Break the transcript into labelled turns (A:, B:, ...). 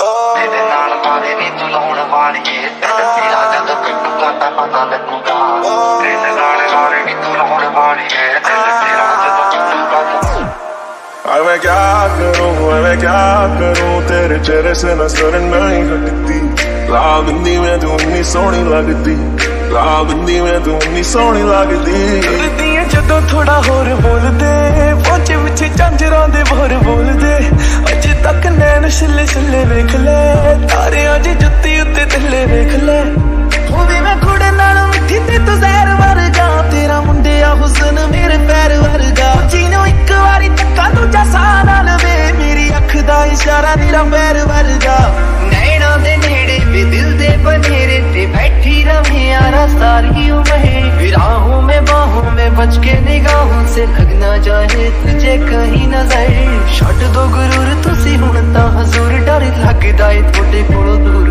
A: तेरे नाल वाले नी तू लाउण वालिए तेरा जद पिटूगा तां पता लगूगा तेरे नाल वाले नी तू लाउण वालिए तेरा जद पिटूगा तां
B: मैं क्या करूं तेरे चेहरे से नजर नहीं हटती लाबिंदी में तू इतनी सोहनी लगती लाबिंदी में तू इतनी सोहनी लगती
C: जदों थोड़ा होर बोल दे पहुंचे पिछे झांजरां दे बोर बोल दे अजे तक नैन छिले छिले वेख ले तारे अज जुत्ती उत्ते थल्ले वेख ले होवे मैं कुड़े नाल मिठी ते तू जहर वर्गा तेरा मुंडिया हुसन मेरे पैर वर्गा जीनो एक वारी तक्का दूजा साह ना लवे मेरी अख दा इशारा तेरा पैर वर्गा नैना दे नेड़े वे दिल दे बनेरे ते बैठी रहे यारा सारी उम्र राहों में बाहों में बच के निगाहों से लगना चाहे तुझे कहीं नजर छड्ड दो गुरूर तुसी हुण तां हजूर डर लगदा ए थोड़े कोलों दूर